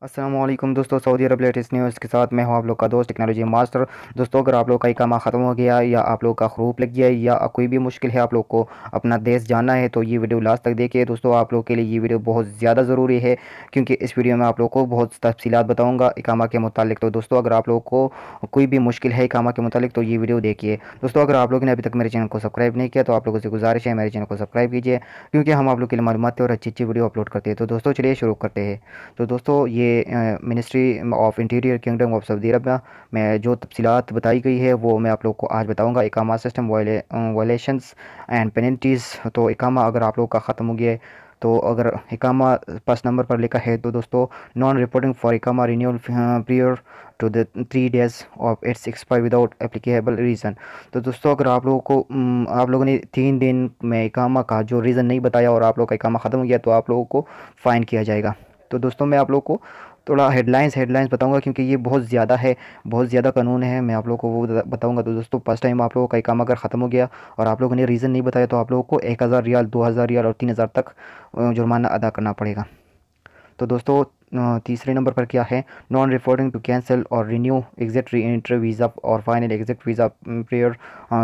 अस्सलामुअलैकुम दोस्तों, सऊदी अरब latest news के साथ मैं हूं आप लोग का दोस्त टेक्नोलॉजी मास्टर। दोस्तों, अगर आप लोग का इकामा ख़त्म हो गया या आप लोग का ख़ुरूप लग गया या कोई भी मुश्किल है, आप लोग को अपना देश जानना है, तो ये वीडियो लास्ट तक देखिए। दोस्तों, आप लोग के लिए ये वीडियो बहुत ज़्यादा ज़रूरी है क्योंकि इस वीडियो में आप लोग को बहुत तफसीलात बताऊँगा इकामा के मुतालिक। तो दोस्तों, अगर आप लोग को कोई भी मुश्किल है इकामा के मुतालिक तो ये वीडियो देखिए। दोस्तों, अगर आप लोगों ने अभी तक मेरे चैनल को सब्सक्राइब नहीं किया तो आप लोगों से गुजारिश है मेरे चैनल को सब्सक्राइब कीजिए क्योंकि हम आप लोग के लिए मालूमाती और अच्छी अच्छी वीडियो अपलोड करते हैं। तो दोस्तों, चलिए शुरू करते हैं। तो दोस्तों, ये ministry of interior kingdom of Saudi Arab में जो तफसीलात बताई गई है वो मैं आप लोग को आज बताऊंगा। इकामा सिस्टम वायलेशंस एंड पेनल्टीज़। तो इकामा अगर आप लोग का ख़त्म हो गया है तो अगर इकामा फर्स्ट नंबर पर लिखा है तो दोस्तों, नॉन रिपोर्टिंग फॉर इकामा renewal prior to the 3 days of its expire without applicable reason. तो दोस्तों, अगर आप लोगों को आप लोगों ने 3 दिन में इकामा का जो रीज़न नहीं बताया और आप लोग का इकामा ख़त्म हो गया तो आप लोगों को फ़ाइन किया जाएगा। तो दोस्तों, मैं आप लोग को थोड़ा हेडलाइंस बताऊंगा क्योंकि ये बहुत ज़्यादा है, बहुत ज़्यादा कानून है। मैं आप लोगों को वो बताऊंगा। तो दोस्तों, फर्स्ट टाइम आप लोगों का इकामा अगर ख़त्म हो गया और आप लोगों ने रीज़न नहीं बताया तो आप लोगों को 1000 रियाल, 2000 रियाल और 3000 तक जुर्माना अदा करना पड़ेगा। तो दोस्तों, तीसरे नंबर पर क्या है, नॉन रिपोर्टिंग टू कैंसिल और renew exit re entry visa और final exit visa prior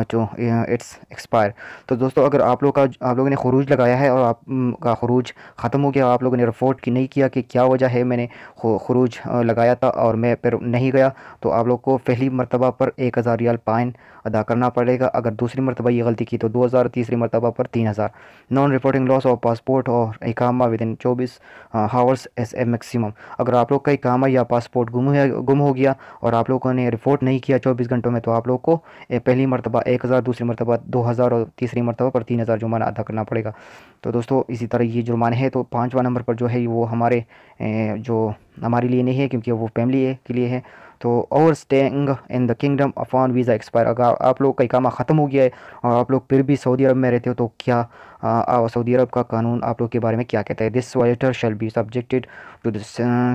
to its expire. तो दोस्तों, अगर आप लोगों ने खरूज लगाया है और आप का खरूज ख़त्म हो गया, आप लोगों ने रिपोर्ट की नहीं किया कि क्या वजह है, मैंने खरूज लगाया था और मैं फिर नहीं गया, तो आप लोग को पहली मरतबा पर 1000 रियाल फाइन अदा करना पड़ेगा। अगर दूसरी मरतबा ये गलती की तो 2000, तीसरी मरतबा पर 3000। Non reporting loss of passport और इकामा within 24 hours as a maximum. अगर आप लोग का इकामा या पासपोर्ट गुम हो गया और आप लोगों ने रिपोर्ट नहीं किया 24 घंटों में तो आप लोग को पहली मरतबा 1000, दूसरी मरतबा 2000 और तीसरी मरतबा पर 3000 जुर्माना अदा करना पड़ेगा। तो दोस्तों, इसी तरह ये जुर्माने हैं। तो पाँचवा नंबर पर जो है वो जो हमारे लिए नहीं है क्योंकि वो फैमिली के लिए है। तो over staying in the kingdom upon visa expire. अगर आप लोग का इकामा ख़त्म हो गया है और आप लोग फिर भी सऊदी अरब में रहते हो तो क्या सऊदी अरब का कानून आप लोग के बारे में क्या कहता है। This violator shall be subjected to the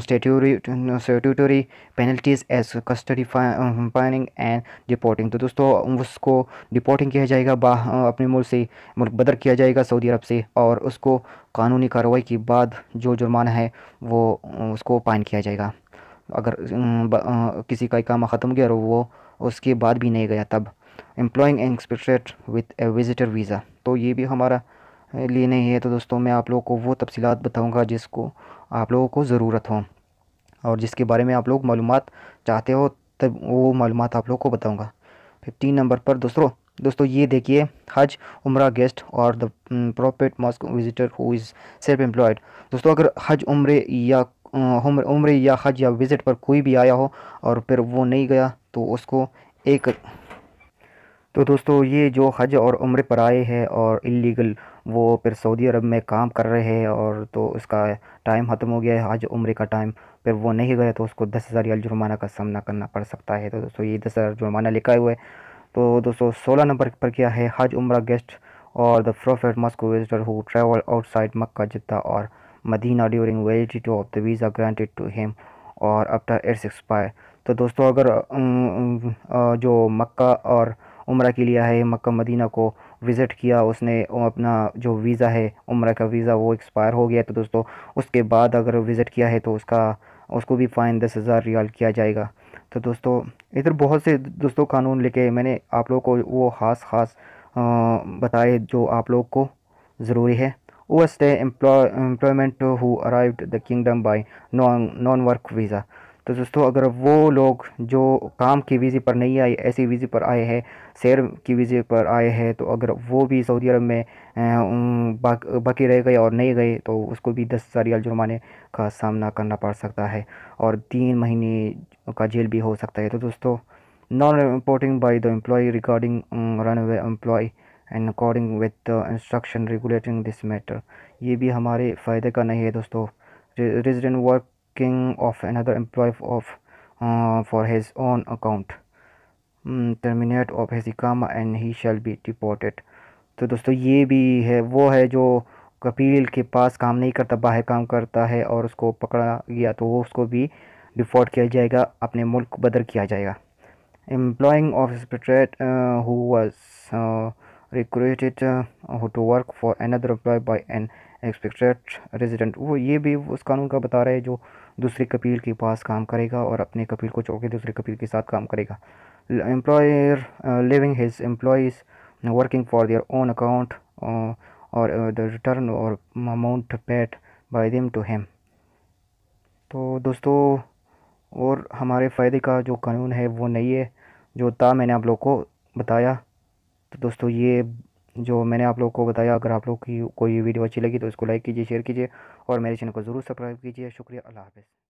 statutory penalties as custody fining and deporting. तो दोस्तों, उसको डिपोर्टिंग किया जाएगा, अपने मुल्क से मुल्क बदर किया जाएगा सऊदी अरब से, और उसको कानूनी कार्रवाई के बाद जो जुर्माना है वो उसको फाइन किया जाएगा। अगर किसी का इकामा ख़त्म गया और वो उसके बाद भी नहीं गया तब। Employing expected with A visitor visa. तो ये भी हमारा लिए नहीं है। तो दोस्तों, मैं आप लोगों को वो तफसीलात बताऊंगा जिसको आप लोगों को ज़रूरत हो और जिसके बारे में आप लोग मालूमात चाहते हो, तब वो मालूमात आप लोग को बताऊंगा। 15 नंबर पर दोस्तों ये देखिए, हज उम्रा गेस्ट और the prophet mosque visitor who is self employed. दोस्तों, अगर हज उम्रे या हज या विज़िट पर कोई भी आया हो और फिर वो नहीं गया तो उसको एक तो दोस्तों, ये जो हज और उम्रे पर आए हैं और इलीगल वो फिर सऊदी अरब में काम कर रहे हैं और तो उसका टाइम ख़त्म हो गया है, हज उम्रे का टाइम, फिर वो नहीं गए तो उसको 10,000 रियाल जुर्माना का सामना करना पड़ सकता है। तो दोस्तों, ये 10,000 जुर्माना लिखा हुआ है। तो दोस्तों, 16 नंबर पर क्या है, हज उम्रा गेस्ट और the prophet mosque visitor who travel outside Makkah Jeddah और Medina during validity of the visa granted to him और आफ्टर इट्स एक्सपायर। तो दोस्तों, अगर जो मक्का और उम्रा के लिए है, मक्का मदीना को विज़िट किया उसने, अपना जो वीज़ा है उम्रा का वीज़ा वो एक्सपायर हो गया, तो दोस्तों उसके बाद अगर विज़िट किया है तो उसको भी फ़ाइन 10,000 रियाल किया जाएगा। तो दोस्तों, इधर बहुत से दोस्तों कानून लेके मैंने आप लोगों को वो ख़ास बताए जो आप लोग को ज़रूरी है। Over stay employment who arrived the kingdom bye non work visa. तो दोस्तों, अगर वो लोग जो काम की वीज़े पर नहीं आए, ऐसी वीज़े पर आए हैं, सैर की वीज़े पर आए हैं, तो अगर वो भी सऊदी अरब में बाकी रह गए और नहीं गए तो उसको भी 10,000 रियाल जुर्माने का सामना करना पड़ सकता है और 3 महीने का जेल भी हो सकता है। तो दोस्तों, non reporting by the employ regarding runaway employ and according with the instruction regulating this matter, ये भी हमारे फ़ायदे का नहीं है दोस्तों। Resident working of another employ of for his own account terminate of his इकामा and he shall be deported. तो दोस्तों, ये भी है, वो है जो कपील के पास काम नहीं करता, बाहर काम करता है और उसको पकड़ा गया तो वो उसको भी डिपोर्ट किया जाएगा, अपने मुल्क बदर किया जाएगा। Employing of expected who was recruited to work for another employee by an expected resident। वो ये भी उस कानून का बता रहे हैं जो दूसरे कपील के पास काम करेगा और अपने कपील को छोड़ के दूसरे कपील के साथ काम करेगा। Employer living his employees working for their own account और द रिटर्न और amount paid by them to him. तो दोस्तों, और हमारे फ़ायदे का जो कानून है वो नहीं है, जो था मैंने आप लोग को बताया। तो दोस्तों, ये जो मैंने आप लोग को बताया, अगर आप लोग की कोई वीडियो अच्छी लगी तो इसको लाइक कीजिए, शेयर कीजिए और मेरे चैनल को ज़रूर सब्सक्राइब कीजिए। शुक्रिया, अल्लाह हाफ़िज़।